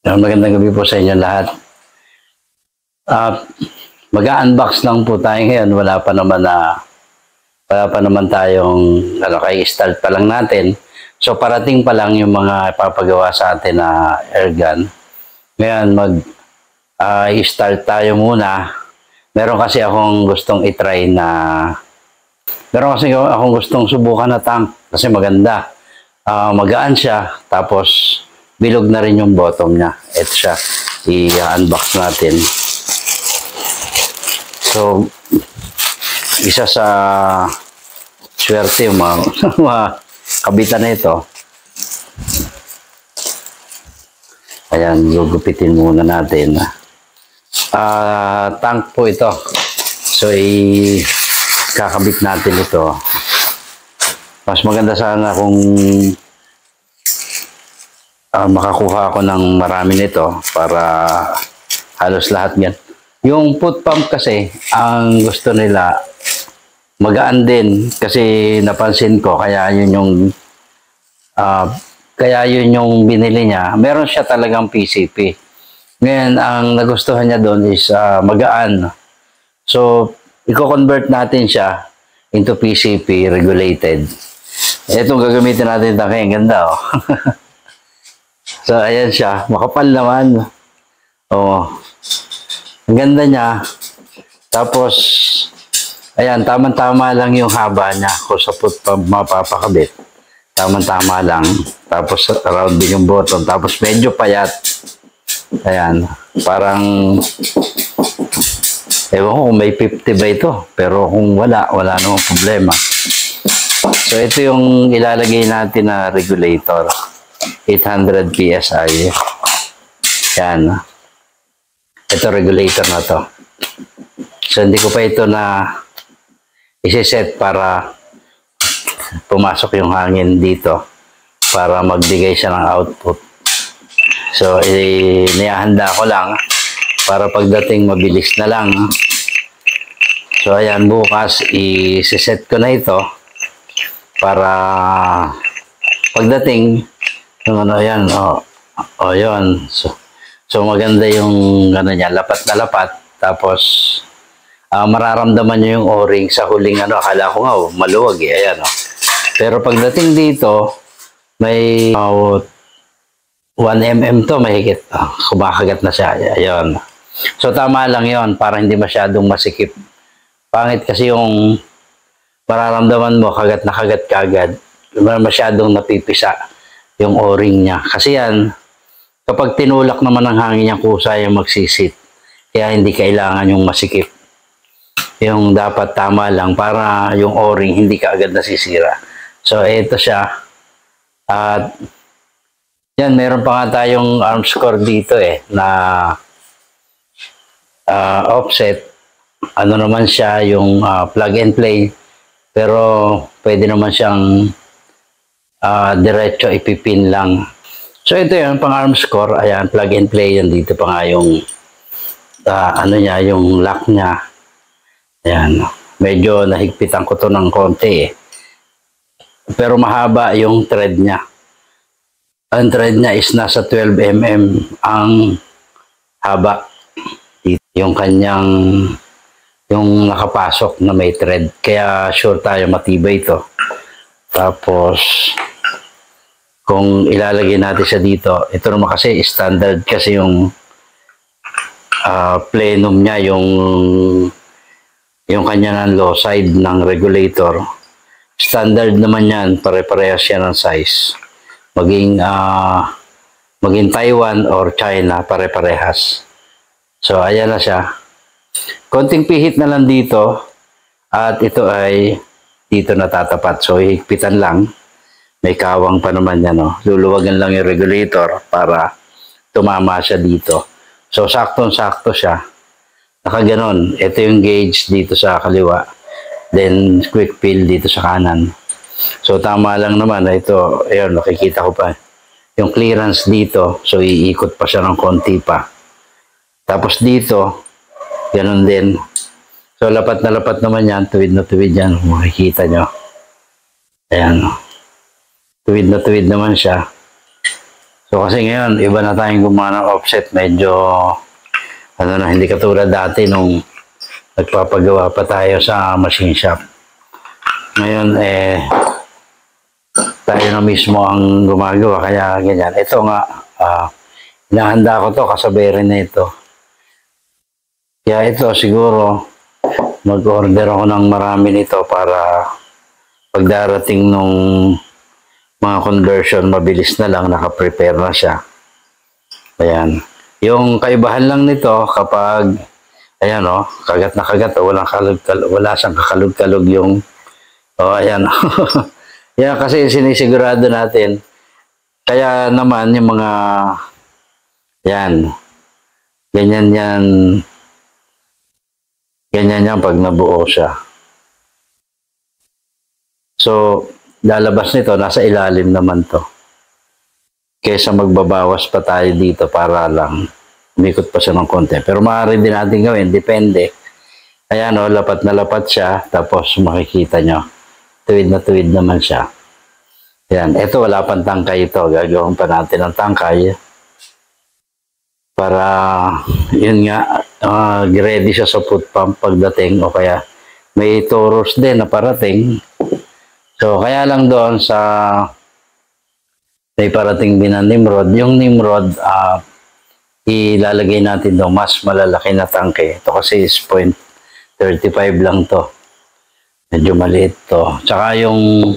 Magandang gabi po sa inyo lahat. Mag-unbox lang po tayo ngayon. Wala pa naman tayong kay-start pa lang natin. So parating pa lang yung mga ipapagawa sa atin na airgun. Ngayon mag-start tayo muna. Meron kasi akong gustong gustong subukan na tank kasi maganda. Magaan siya, tapos bilog na rin yung bottom niya. Ito siya, i-unbox natin. So, isa sa swerte yung mga kabitan na ito. Ayan, gugupitin muna natin. Tank po ito. So, kakabit natin ito. Mas maganda sana kung makakuha ako ng marami nito para halos lahat yan. Yung foot pump kasi, ang gusto nila magaan din kasi napansin ko, kaya yun yung binili niya. Meron siya talagang PCP. Ngayon, ang nagustuhan niya doon is magaan. So, i-convert natin siya into PCP regulated. Itong gagamitin natin tanke, ang ganda oh. So, ayan siya. Makapal naman. Oh. Ang ganda niya. Tapos, ayan, tama-tama lang yung haba niya. Kung sa foot pump mapapakabit. Tama-tama lang. Tapos, around din yung bottom. Tapos, medyo payat. Ayan. Parang, ewan ko kung may 50 ba ito. Pero kung wala namang problema. So, ito yung ilalagay natin na regulator. 800 PSI. Yan. Ito regulator na to. So, hindi ko pa ito na isi-set para pumasok yung hangin dito para magbigay siya ng output. So, niyahanda ko lang para pagdating mabilis na lang. So, ayan, bukas isi-set ko na ito para pagdating yung ayan, yun. So maganda yung niya, lapat na lapat. Tapos, mararamdaman nyo yung o-ring sa huling akala ko nga, maluwag eh, ayan Pero pagdating dito, may 1 mm to, mahigit. Kumakagat na siya, ayan. So tama lang yon para hindi masyadong masikip. Pangit kasi yung mararamdaman mo, kagat na kagat kagad. Masyadong napipisa yung o-ring niya. Kasi yan, kapag tinulak naman ng hangin yung kusa yung magsisit. Kaya hindi kailangan yung masikip. Yung dapat tama lang para yung o-ring hindi ka agad nasisira. So, ito siya. At yan, meron pa nga tayong arms core dito na offset. Ano naman siya, yung plug and play. Pero pwede naman siyang diretso ipipin lang. So ito yun, pang arms core. Ayan, plug and play yan. Dito pa nga yung yung lock niya. Ayan, medyo nahigpitan ko to ng konti Pero mahaba yung thread niya. Ang thread niya is nasa 12 mm ang haba. Yung kanyang yung nakapasok na may thread. Kaya sure tayo matibay ito. Tapos kung ilalagay natin siya dito, ito naman kasi standard kasi yung plenum niya, yung kanya ng low side ng regulator. Standard naman yan, pare-parehas yan ng size. Maging Taiwan or China, pare-parehas. So, ayan na siya. Konting pihit na lang dito at ito ay dito natatapat. So, higpitan lang. May kawang pa naman yan. Luluwagan lang yung regulator para tumama siya dito. So, saktong-sakto siya. Nakaganon. Ito yung gauge dito sa kaliwa. Then, quick fill dito sa kanan. So, tama lang naman. Ito, ayun, nakikita ko pa. Yung clearance dito. So, iikot pa siya ng konti pa. Tapos dito, ganon din. So, lapat na lapat naman yan. Tuwid na tuwid yan. Makikita nyo. Ayan. Tuwid na tuwid naman siya. So kasi ngayon, iba na tayong gumawa ng offset. Medyo, ano na, hindi katulad dati nung nagpapagawa pa tayo sa machine shop. Ngayon, tayo na mismo ang gumagawa. Kaya ganyan. Ito nga, hinahanda ko to, kasabay rin na ito. Kaya ito, siguro, mag-order ako ng marami nito para pagdarating nung mga conversion, mabilis na lang, nakaprepare na siya. Ayan. Yung kaibahan lang nito, kapag, ayan o, kagat na kagat, wala siyang kakalog-kalog yung, ayan. Yan kasi sinisigurado natin. Kaya naman, yung mga, yan, ganyan yan pag nabuo siya. So, lalabas nito, nasa ilalim naman to. Kesa magbabawas pa tayo dito para lang umikot pa siya ng konti. Pero maaari din natin gawin, depende. Ayan o, lapat na lapat siya, tapos makikita nyo, tuwid na tuwid naman siya. Ayan, ito wala pang tangkay ito. Gagawin pa natin ang tangkay para, yun nga, ready siya sa foot pump pagdating o kaya may toros din na parating. So, kaya lang doon sa may parating din ng Nimrod. Yung Nimrod, ilalagay natin doon mas malalaki na tangke. Ito kasi is 0.35 lang to. Medyo maliit to. Tsaka yung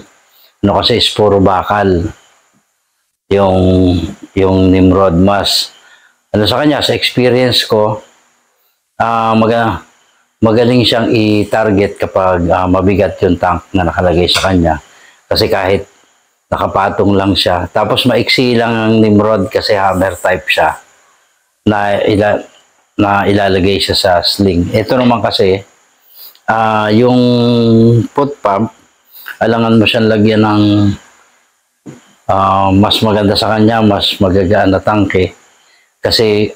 ano kasi is puro bakal. Yung Nimrod mas ano sa kanya, sa experience ko, magaling siyang i-target kapag mabigat yung tank na nakalagay sa kanya. Kasi kahit nakapatong lang siya. Tapos maiksi lang ang Nimrod kasi hammer type siya na ilalagay siya sa sling. Ito naman kasi, yung foot pump, alangan mo siyang lagyan ng mas maganda sa kanya, mas magagaan na tangke. Kasi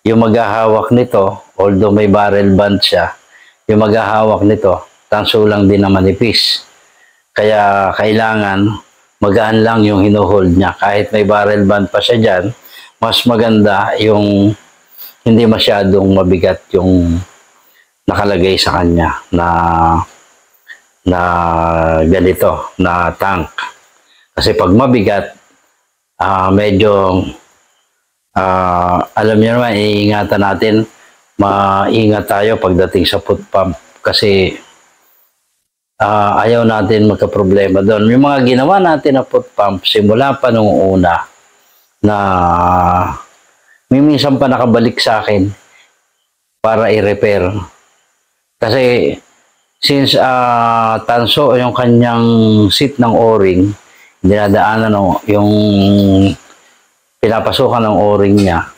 yung maghahawak nito, although may barrel band siya, yung maghahawak nito, tanso lang din na manipis. Kaya kailangan magaan lang yung hinuhold niya. Kahit may barrel band pa siya dyan, mas maganda yung hindi masyadong mabigat yung nakalagay sa kanya na ganito, na tank. Kasi pag mabigat, medyo alam niyo naman, iingatan natin, maingat tayo pagdating sa foot pump kasi ayaw natin magka-problema doon. Yung mga ginawa natin na foot pump, simula pa nung una, na minsan pa nakabalik sa akin para i-repair. Kasi since tanso yung kanyang seat ng o-ring, dinadaanan yung pinapasukan ng o-ring niya,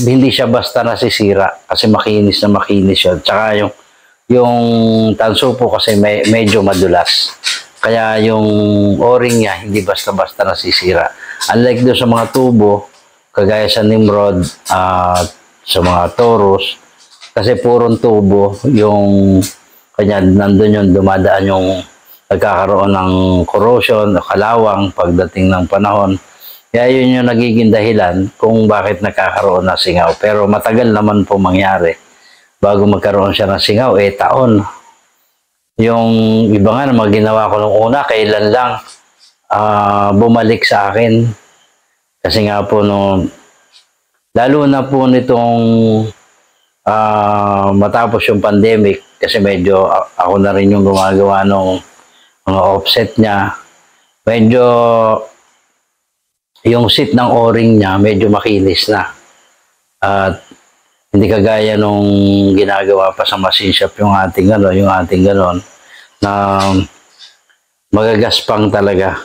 hindi siya basta nasisira kasi makinis na makinis yun. Tsaka yung tanso po kasi medyo madulas. Kaya yung o-ring niya hindi basta-basta nasisira. Unlike doon sa mga tubo, kagaya sa Nimrod at sa mga Taurus, kasi purong tubo, yung kanya nandun yung dumadaan yung nagkakaroon ng corrosion, kalawang pagdating ng panahon. Kaya yun yung nagiging dahilan kung bakit nakakaroon ng singaw. Pero matagal naman po mangyari. Bago magkaroon siya ng singaw, taon. Yung iba nga na mga ginawa ko nung una, kailan lang bumalik sa akin. Kasi nga po, lalo na po nitong matapos yung pandemic, kasi medyo ako na rin yung gumagawa ng mga offset niya. Medyo yung seat ng o-ring niya medyo makinis na. At hindi kagaya nung ginagawa pa sa machine shop yung ating ganon na magagaspang talaga.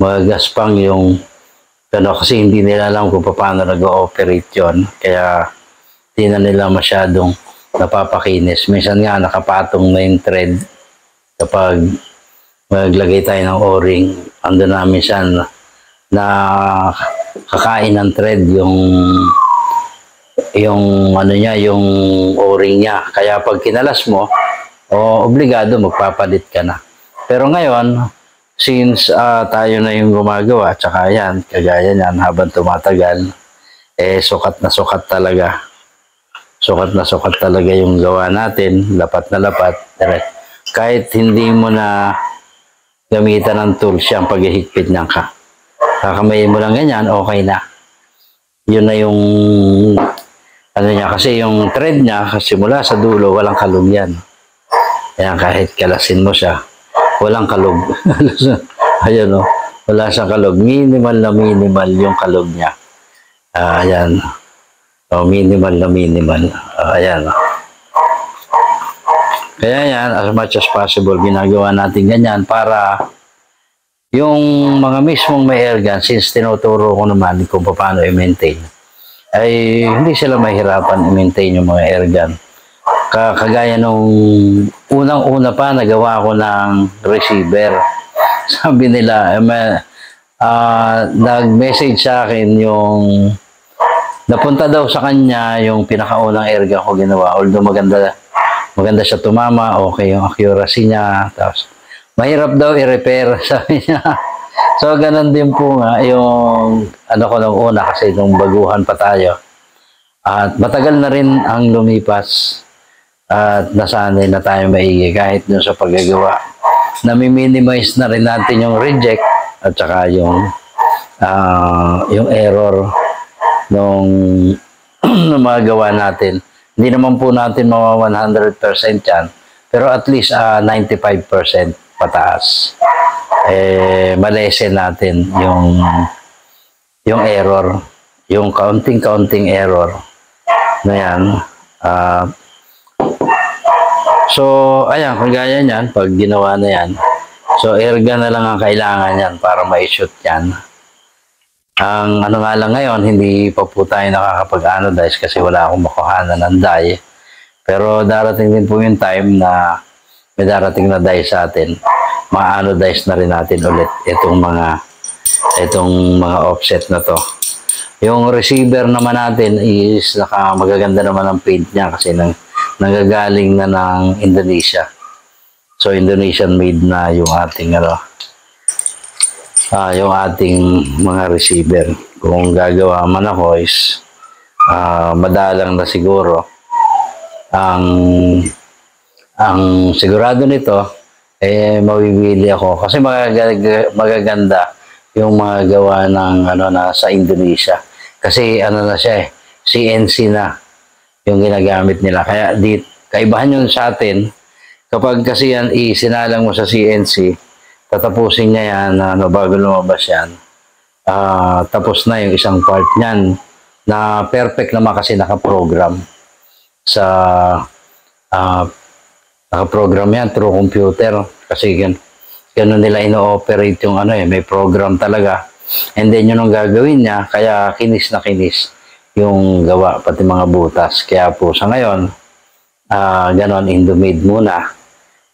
Magagaspang yung kasi hindi nila alam kung paano nag-ooperate yun. Kaya hindi na nila masyadong napapakinis. Minsan nga nakapatong na yung thread kapag maglagay tayo ng o-ring. Ando na minsan na kakain ng thread yung ano niya, yung o-ring niya. Kaya pag kinalas mo, obligado magpapalit ka na. Pero ngayon, since tayo na yung gumagawa, tsaka yan, kagaya niyan, habang tumatagal, sukat na sukat talaga. Sukat na sukat talaga yung gawa natin, lapat na lapat. Kahit hindi mo na gamitan ng tools yung paghihigpit niyan ka. Kakamayin mo lang ganyan, okay na. Yun na yung ano niya, kasi yung thread niya, simula sa dulo, walang kalog yan. Ayan, kahit kalasin mo siya, walang kalog. Ayan o, wala siyang kalog. Minimal na minimal yung kalog niya. Ayan. Minimal na minimal. Ayan. Kaya yan, as much as possible, ginagawa natin ganyan para yung mga mismong may airgun, since tinuturo ko naman kung paano i-maintain, ay hindi sila mahirapan i-maintain yung mga airgun. Kagaya nung unang-una pa, nagawa ko ng receiver. Sabi nila, nag-message sa akin yung napunta daw sa kanya yung pinakaunang airgun ko ginawa. Although maganda siya tumama, okay yung accuracy niya. Tapos, mahirap daw i-repair, sabi niya. So, ganun din po nga yung ano ko nung una kasi nung baguhan pa tayo. At matagal na rin ang lumipas at nasanay na tayo maigi kahit dun sa paggagawa. Nami-minimize na rin natin yung reject at saka yung error nung mga gawa natin. Hindi naman po natin mawa 100% yan, pero at least 95% pataas. Malesen natin yung error, yung kaunting error na yan. So, ayan, kagaya niyan, pag ginawa na yan, so airgun na lang ang kailangan yan para ma-shoot yan. Ang ano nga lang ngayon, hindi pa po tayo nakakapag-anodize kasi wala akong makuhanan ng dye. Pero darating din po yung time na may darating na dye sa atin. Ma-anodize na rin natin ulit itong mga offset na to. Yung receiver naman natin is magaganda naman ang paint niya kasi nanggagaling na ng Indonesia. So Indonesian made na yung ating yung ating mga receiver. Kung gagawa man ako is madalang na siguro. Ang sigurado nito mabibili ako kasi magaganda yung mga gawa ng sa Indonesia. Kasi na siya CNC na yung ginagamit nila. Kaya kaibahan yun sa atin. Kapag kasi yan isinalang mo sa CNC, tatapusin niya yan bago lumabas yan. Tapos na yung isang part niyan na perfect naman kasi nakaprogram sa nakaprogram yan through computer kasi ganun nila ino-operate yung may program talaga. And then yun ang gagawin niya, kaya kinis na kinis yung gawa, pati mga butas. Kaya po sa ngayon, ganon, Indomade muna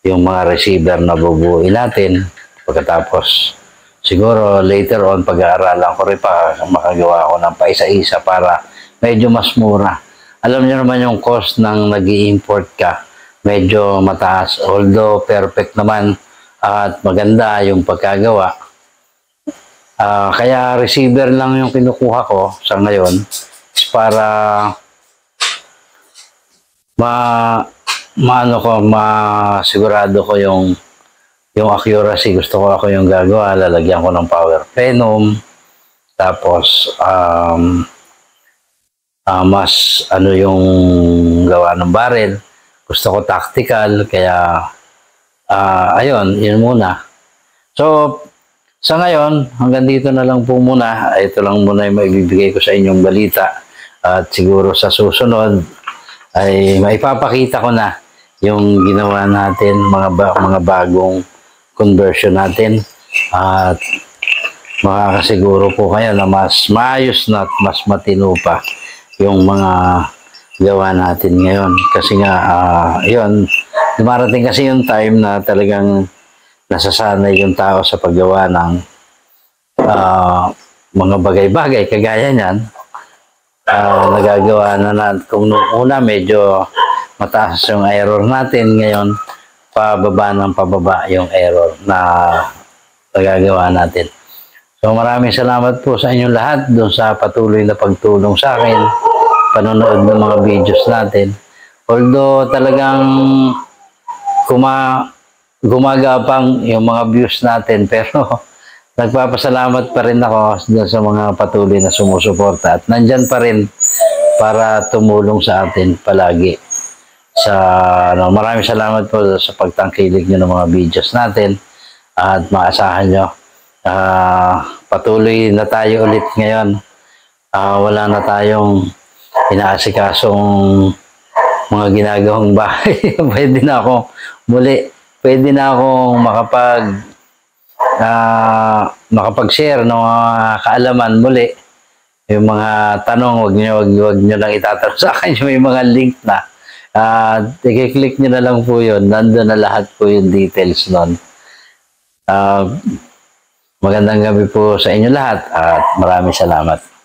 yung mga receiver na bubuuin natin. Pagkatapos, siguro later on, pag-aaralan ko rin pa, makagawa ko ng paisa-isa para medyo mas mura. Alam niyo naman yung cost ng nag-i-import ka, medyo mataas. Although perfect naman at maganda yung pagkagawa. Kaya receiver lang yung kinukuha ko sa ngayon para masigurado ko yung accuracy. Gusto ko ako yung gagawa, lalagyan ko ng power plenum, tapos mas yung gawa ng barrel. Gusto ko tactical, kaya ayun, yun muna. So, sa ngayon, hanggang dito na lang po muna. Ito lang muna yung maibibigay ko sa inyong balita. At siguro sa susunod ay maipapakita ko na yung ginawa natin, mga bagong conversion natin. At makakasiguro po kayo na mas maayos na at mas matino pa yung mga gawa natin ngayon. Kasi nga, yun, dumarating kasi yung time na talagang nasasanay yung tao sa paggawa ng mga bagay-bagay. Kagaya niyan, nagagawa na kung noong una medyo mataas yung error natin, ngayon pababa ng pababa yung error na magagawa natin. So maraming salamat po sa inyong lahat doon sa patuloy na pagtulong sa akin, panonood ng mga videos natin. Although talagang gumagapang yung mga views natin, pero nagpapasalamat pa rin ako doon sa mga patuloy na sumusuporta at nandyan pa rin para tumulong sa atin palagi. Maraming salamat po sa pagtangkilik nyo ng mga videos natin at maasahan nyo. Patuloy na tayo ulit ngayon. Wala na tayong inaasikasong mga ginagawang bahay. Pwede na akong makapag-share ng mga kaalaman muli. Yung mga tanong, wag nyo lang itatanong sa akin. May mga link na. I-click nyo na lang po yun. Nandun na lahat po yung details nun. Magandang gabi po sa inyo lahat at maraming salamat.